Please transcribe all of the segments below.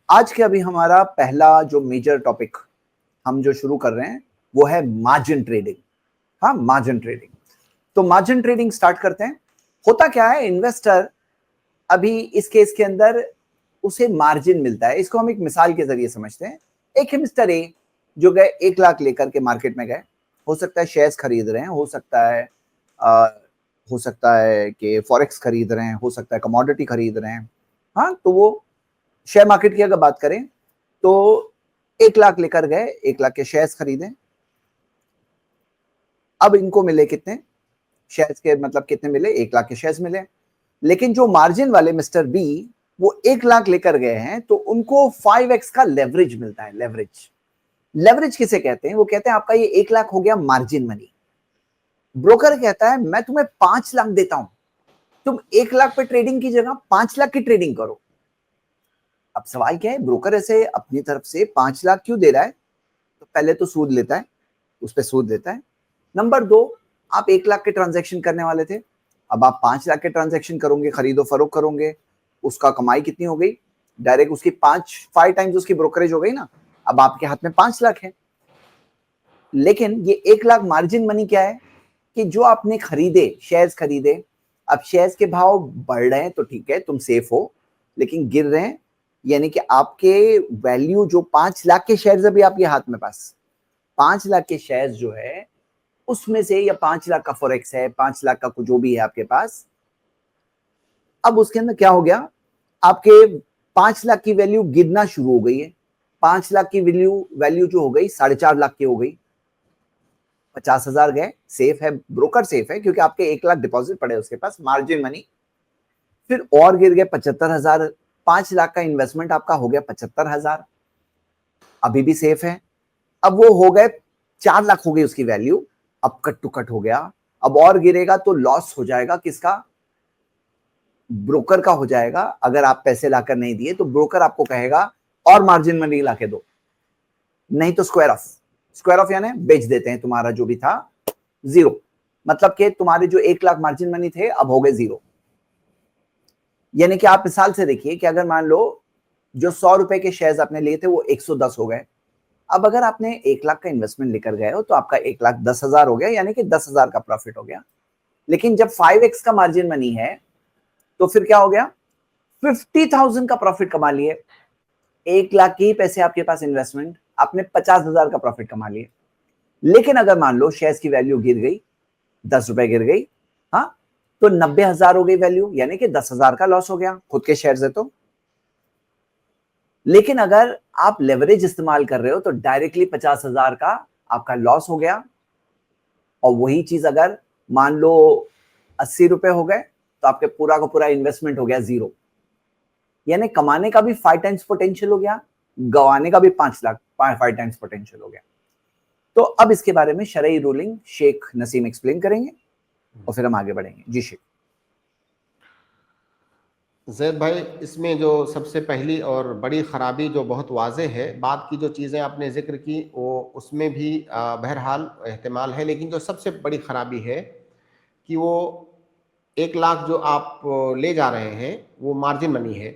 आज के अभी हमारा पहला जो मेजर टॉपिक हम जो शुरू कर रहे हैं वो है मार्जिन ट्रेडिंग। हाँ, मार्जिन ट्रेडिंग। तो मार्जिन ट्रेडिंग स्टार्ट करते हैं। होता क्या है, इन्वेस्टर अभी इस केस के अंदर उसे मार्जिन मिलता है। इसको हम एक मिसाल के जरिए समझते हैं। एक मिस्टर ए जो गए 1 लाख लेकर के मार्केट में गए, हो सकता है शेयर्स खरीद रहे हैं, हो सकता है कि फॉरेक्स खरीद रहे हैं, हो सकता है कमोडिटी खरीद रहे हैं। हाँ, तो वो शेयर मार्केट की अगर बात करें तो 1 लाख लेकर गए, 1 लाख के शेयर्स खरीदे। अब इनको मिले कितने शेयर्स के, मतलब कितने मिले? 1 लाख के शेयर्स मिले। लेकिन जो मार्जिन वाले मिस्टर बी वो 1 लाख लेकर गए हैं, तो उनको 5x का लेवरेज मिलता है। लेवरेज किसे कहते हैं? वो कहते हैं आपका ये 1 लाख हो गया मार्जिन मनी। ब्रोकर कहता है मैं तुम्हें 5 लाख देता हूं, तुम 1 लाख पे ट्रेडिंग की जगह 5 लाख की ट्रेडिंग करो। अब सवाल क्या है, ब्रोकर ऐसे अपनी तरफ से 5 लाख क्यों दे रहा है? तो पहले तो सूद लेता है, उस पर सूद लेता है। नंबर 2, आप 1 लाख के ट्रांजैक्शन करने वाले थे, अब आप 5 लाख के ट्रांजैक्शन करोगे, खरीदो फरोख करोगे, उसका कमाई कितनी हो गई? डायरेक्ट उसकी 5 टाइम्स उसकी ब्रोकरेज हो गई ना। अब आपके हाथ में 5 लाख है। लेकिन ये 1 लाख मार्जिन मनी क्या है कि जो आपने खरीदे, शेयर्स खरीदे, अब शेयर्स के भाव बढ़ रहे हैं तो ठीक है, तुम सेफ हो, लेकिन गिर रहे हैं यानी कि आपके वैल्यू जो 5 लाख के शेयर्स अभी आपके हाथ में पास 5 लाख के शेयर्स जो है उसमें से, या 5 लाख का फॉरेक्स है, 5 लाख का जो भी है आपके पास, अब उसके अंदर क्या हो गया, आपके 5 लाख की वैल्यू गिरना शुरू हो गई है। 5 लाख की वैल्यू जो हो गई 4.5 लाख की हो गई। 50,000 गए, सेफ है, ब्रोकर सेफ है क्योंकि आपके 1 लाख डिपॉजिट पड़े उसके पास मार्जिन मनी। फिर और गिर गए 75,000। 5 लाख का इन्वेस्टमेंट आपका हो गया 75,000, अभी भी सेफ है। अब वो हो गए 4 लाख हो गई उसकी वैल्यू, अब कट टू कट हो गया। अब और गिरेगा तो लॉस हो जाएगा, किसका? ब्रोकर का हो जाएगा। अगर आप पैसे लाकर नहीं दिए तो ब्रोकर आपको कहेगा और मार्जिन मनी लाके दो, नहीं तो स्क्वायर ऑफ यानी बेच देते हैं तुम्हारा जो भी था, जीरो। मतलब कि तुम्हारे जो 1 लाख मार्जिन मनी थे अब हो गए जीरो। यानी कि आप मिसाल से देखिए कि अगर मान लो जो 100 रुपए के शेयर्स आपने लिए थे वो 110 हो गए। अब अगर आपने 1 लाख का इन्वेस्टमेंट लेकर गए हो तो आपका 1,10,000 हो गया, यानी कि 10,000 का प्रॉफिट हो गया। लेकिन जब 5x का मार्जिन मनी है तो फिर क्या हो गया? 50,000 का प्रॉफिट कमा लिए। 1 लाख के ही पैसे आपके पास इन्वेस्टमेंट, आपने 50,000 का प्रॉफिट कमा लिए। लेकिन अगर मान लो शेयर्स की वैल्यू गिर गई, 10 रुपए गिर गई, हाँ, तो 90,000 हो गई वैल्यू, यानी कि 10,000 का लॉस हो गया, खुद के शेयर्स है तो। लेकिन अगर आप लेवरेज इस्तेमाल कर रहे हो तो डायरेक्टली 50,000 का आपका लॉस हो गया। और वही चीज अगर मान लो 80 रुपए हो गए तो आपके पूरा का पूरा इन्वेस्टमेंट हो गया जीरो। यानी कमाने का भी 5 टाइम्स पोटेंशियल हो गया, गंवाने का भी 5 टाइम्स पोटेंशियल हो गया। तो अब इसके बारे में शरई रूलिंग शेख नसीम एक्सप्लेन करेंगे और फिर हम आगे बढ़ेंगे। जी शेख। जैद भाई, इसमें जो सबसे पहली और बड़ी खराबी जो बहुत वाजे है, बाद की जो चीज़ें आपने जिक्र की वो उसमें भी बहरहाल एहतमाल है, लेकिन जो सबसे बड़ी खराबी है कि वो 1 लाख जो आप ले जा रहे हैं वो मार्जिन मनी है,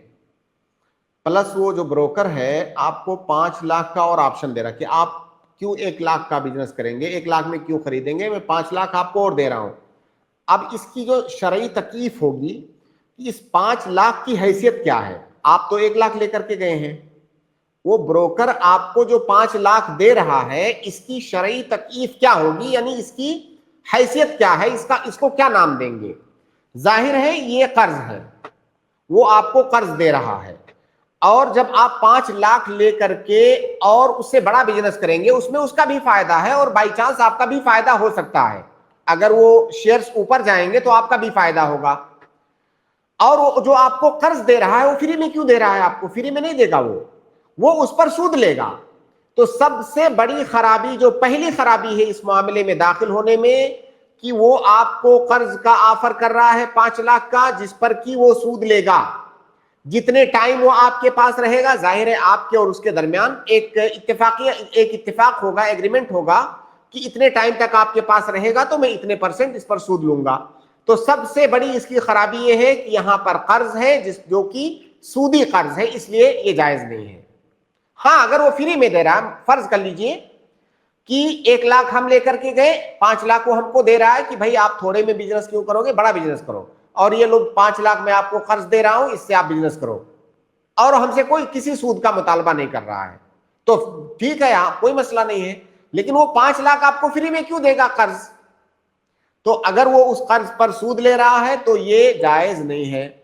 प्लस वो जो ब्रोकर है आपको 5 लाख का और ऑप्शन दे रहा है कि आप क्यों 1 लाख का बिजनेस करेंगे, 1 लाख में क्यों खरीदेंगे, मैं 5 लाख आपको और दे रहा हूं। अब इसकी जो शरई तकलीफ होगी कि इस 5 लाख की हैसियत क्या है। आप तो 1 लाख लेकर के गए हैं, वो ब्रोकर आपको जो 5 लाख दे रहा है इसकी शरई तकलीफ क्या होगी, यानी इसकी हैसियत क्या है, इसको क्या नाम देंगे। जाहिर है ये कर्ज है, वो आपको कर्ज दे रहा है, और जब आप 5 लाख लेकर के और उससे बड़ा बिजनेस करेंगे उसमें उसका भी फायदा है और बाई चांस आपका भी फायदा हो सकता है। अगर वो शेयर्स ऊपर जाएंगे तो आपका भी फायदा होगा। और वो जो आपको कर्ज दे रहा है वो फ्री में क्यों दे रहा है? आपको फ्री में नहीं देगा, वो उस पर सूद लेगा। तो सबसे बड़ी खराबी, जो पहली खराबी है इस मामले में दाखिल होने में, कि वो आपको कर्ज का ऑफर कर रहा है 5 लाख का, जिस पर कि वो सूद लेगा। जितने टाइम वो आपके पास रहेगा, जाहिर है आपके और उसके दरमियान एक इत्तेफाक होगा, एग्रीमेंट होगा कि इतने टाइम तक आपके पास रहेगा तो मैं इतने % इस पर सूद लूंगा। तो सबसे बड़ी इसकी खराबी यह है कि यहां पर कर्ज है जो कि सूदी कर्ज है, इसलिए ये जायज नहीं है। हाँ, अगर वो फ्री में दे रहा है, फर्ज कर लीजिए कि 1 लाख हम लेकर के गए, 5 लाख वो हमको दे रहा है कि भाई आप थोड़े में बिजनेस क्यों करोगे, बड़ा बिजनेस करो, और ये लोग 5 लाख में आपको कर्ज दे रहा हूं, इससे आप बिजनेस करो, और हमसे कोई किसी सूद का मुतालबा नहीं कर रहा है, तो ठीक है, यहाँ कोई मसला नहीं है। लेकिन वो 5 लाख आपको फ्री में क्यों देगा कर्ज? तो अगर वो उस कर्ज पर सूद ले रहा है तो ये जायज नहीं है।